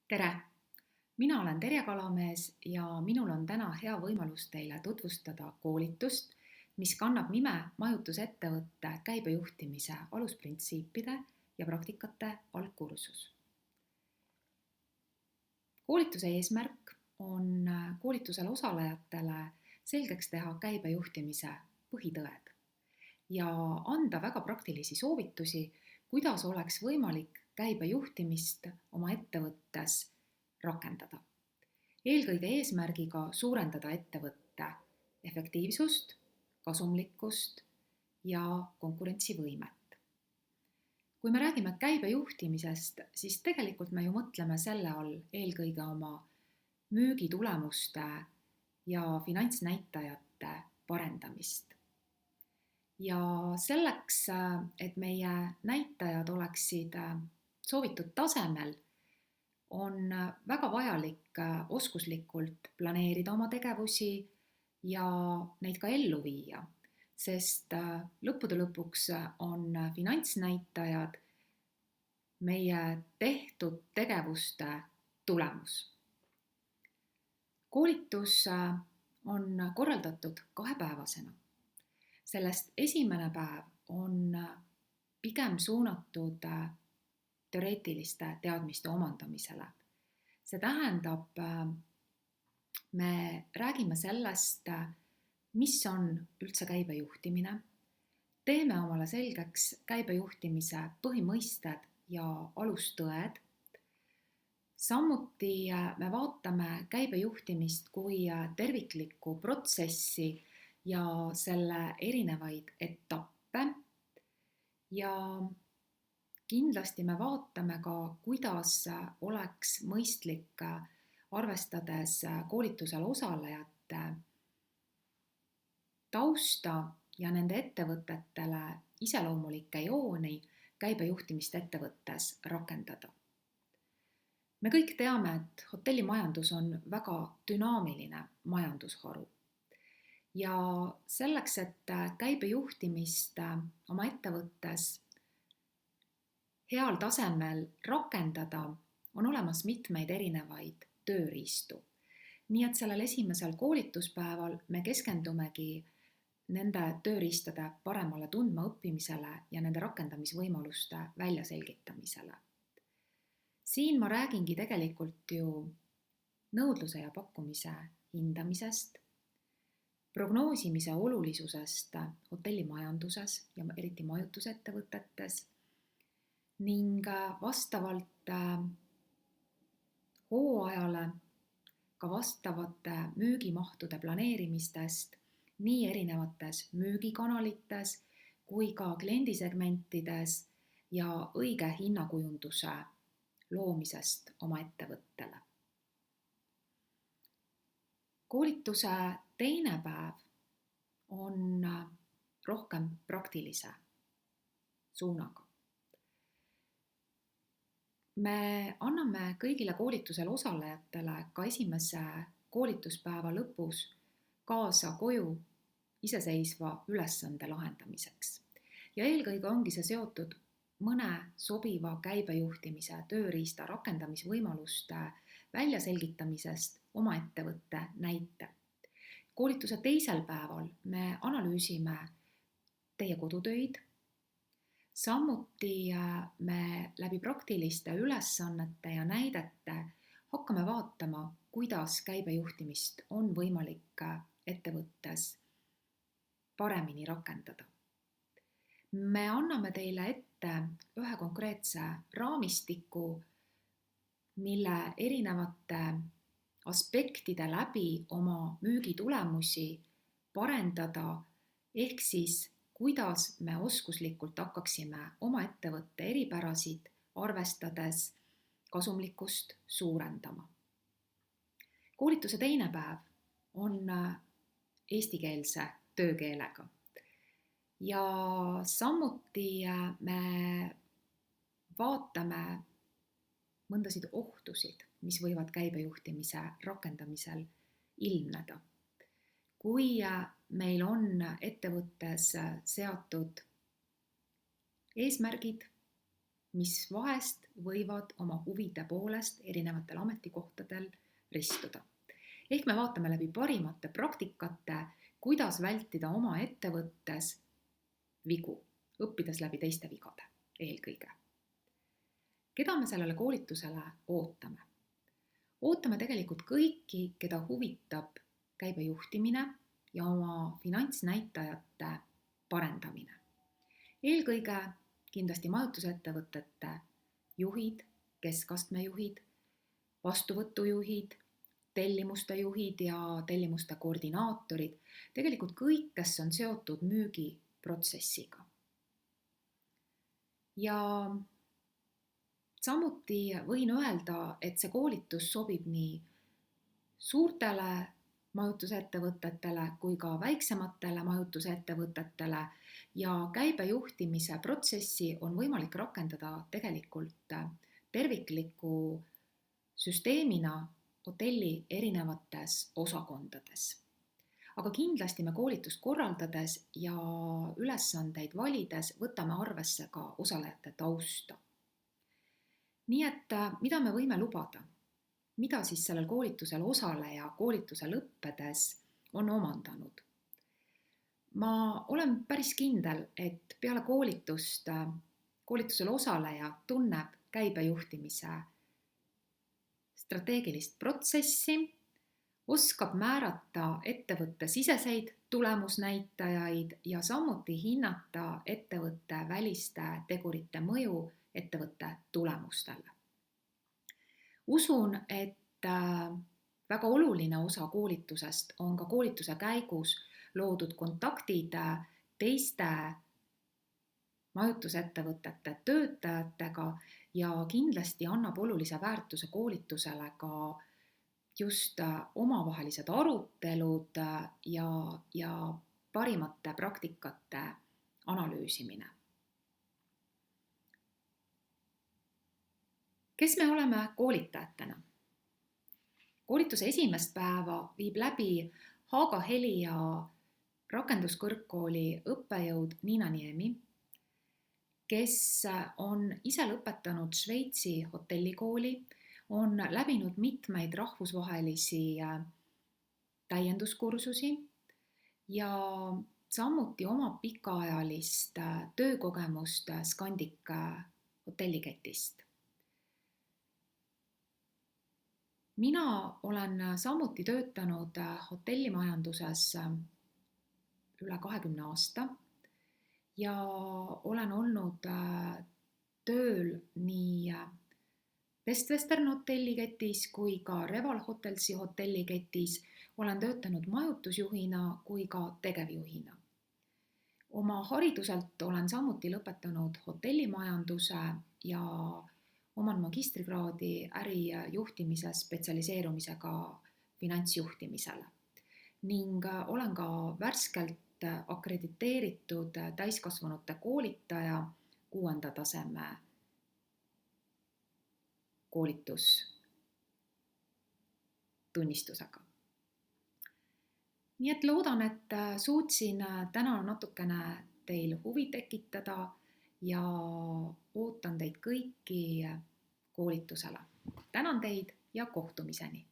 tere! Mina olen Terje Kalamees ja minul on täna hea võimalus teile tutvustada koolitust, mis kannab nime majutusettevõtte käibejuhtimise alusprintsiipide ja praktikate algkursus. Koolituse eesmärk on koolitusel osalejatele selgeks teha käibejuhtimise põhitõed ja anda väga praktilisi soovitusi, kuidas oleks võimalik käibejuhtimist oma ettevõttes rakendada. Eelkõige eesmärgiga suurendada ettevõtte efektiivsust, kasumlikkust ja konkurentsivõimet. Kui me räägime käibejuhtimisest, siis tegelikult me ju mõtleme selle all eelkõige oma müügitulemuste ja finantsnäitajate parendamist. Ja selleks, et meie näitajad oleksid soovitud tasemel, on väga vajalik oskuslikult planeerida oma tegevusi ja neid ka ellu viia, sest lõppude lõpuks on finantsnäitajad meie tehtud tegevuste tulemus. Koolitus on korraldatud 2-päevasena. Sellest esimene päev on pigem suunatud teoreetiliste teadmiste omandamisele. See tähendab, me räägime sellest, mis on üldse käibejuhtimine, teeme omale selgeks käibejuhtimise põhimõisted ja alustõed. Samuti me vaatame käibejuhtimist kui terviklikku protsessi ja selle erinevaid etappe ja kindlasti me vaatame ka, kuidas oleks mõistlik, arvestades koolitusel osalejate tausta ja nende ettevõtetele iseloomulikke jooni käibejuhtimist ettevõttes rakendada. Me kõik teame, et hotellimajandus on väga dünaamiline majandusharu. Ja selleks, et käibejuhtimist oma ettevõttes heal tasemel rakendada, on olemas mitmeid erinevaid tööriistu. Nii et sellel esimesel koolituspäeval me keskendumegi nende tööriistade paremale tundmaõppimisele ja nende rakendamisvõimaluste väljaselgitamisele. Siin ma räägingi tegelikult ju nõudluse ja pakkumise hindamisest, prognoosimise olulisusest hotellimajanduses ja eriti majutusettevõtetes, ning vastavalt hooajale ka vastavate müügimahtude planeerimistest nii erinevates müügikanalites kui ka kliendisegmentides ja õige hinnakujunduse loomisest oma ettevõttele. Koolituse teine päev on rohkem praktilise suunaga. Me anname kõigile koolitusel osalejatele ka esimese koolituspäeva lõpus kaasa koju iseseisva ülesande lahendamiseks. Ja eelkõige ongi see seotud mõne sobiva käibejuhtimise tööriista rakendamisvõimaluste väljaselgitamisest oma ettevõtte näite. Koolituse teisel päeval me analüüsime teie kodutöid. Samuti me läbi praktiliste ülesannete ja näidete hakkame vaatama, kuidas käibejuhtimist on võimalik ettevõttes paremini rakendada. Me anname teile ette ühe konkreetse raamistiku, mille erinevate aspektide läbi oma müügitulemusi parendada, ehk siis kuidas me oskuslikult hakkaksime oma ettevõtte eripärasid arvestades kasumlikkust suurendama. Koolituse teine päev on eestikeelse töökeelega ja samuti me vaatame mõndasid ohtusid, mis võivad käibejuhtimise rakendamisel ilmneda. Kui meil on ettevõttes seatud eesmärgid mis vahest võivad oma huvide poolest erinevatel ametikohtadel ristuda. Ehk me vaatame läbi parimate praktikate, kuidas vältida oma ettevõttes vigu, õppides läbi teiste vigade eelkõige. Keda me sellele koolitusele ootame? Ootame tegelikult kõiki, keda huvitab käibejuhtimine ja oma finantsnäitajate parendamine. Eelkõige kindlasti majutusettevõtete juhid, keskastme juhid, vastuvõtujuhid, tellimuste juhid ja tellimuste koordinaatorid, tegelikult kõik, kes on seotud müügiprotsessiga. Ja samuti võin öelda, et see koolitus sobib nii suurtele majutusettevõtetele kui ka väiksematele majutusettevõtetele ja käibejuhtimise protsessi on võimalik rakendada tegelikult tervikliku süsteemina hotelli erinevates osakondades. Aga kindlasti me koolitust korraldades ja ülesandeid valides võtame arvesse ka osalejate tausta. Nii et mida me võime lubada? Mida siis sellel koolitusel osaleja koolituse lõppedes on omandanud? Ma olen päris kindel, et peale koolitusel osaleja tunneb käibejuhtimise strateegilist protsessi, oskab määrata ettevõtte siseseid tulemusnäitajaid ja samuti hinnata ettevõtte väliste tegurite mõju ettevõtte tulemustele. Usun, et väga oluline osa koolitusest on ka koolituse käigus loodud kontaktid teiste majutusettevõtete töötajatega ja kindlasti annab olulise väärtuse koolitusele ka just omavahelised arutelud ja parimate praktikate analüüsimine. Kes me oleme koolitajatena? Koolituse esimest päeva viib läbi Haaga-Helia rakenduskõrgkooli õppejõud Niina Niemi, kes on ise lõpetanud Šveitsi hotellikooli, on läbinud mitmeid rahvusvahelisi täienduskursusi ja samuti omab pikaajalist töökogemust Scandic hotelliketist. Mina olen samuti töötanud hotellimajanduses üle 20 aasta ja olen olnud tööl nii Best Western hotelliketis kui ka Reval Hotelsi hotelliketis. Olen töötanud majutusjuhina kui ka tegevjuhina. Oma hariduselt olen samuti lõpetanud hotellimajanduse ja oman magistrikraadi ärijuhtimise spetsialiseerumisega finantsjuhtimisele ning olen ka värskelt akrediteeritud täiskasvanute koolitaja 6. taseme koolitustunnistusega. Nii et loodan, et suutsin täna natukene teil huvi tekitada ja ootan teid kõiki koolitusele. Tänan teid ja kohtumiseni!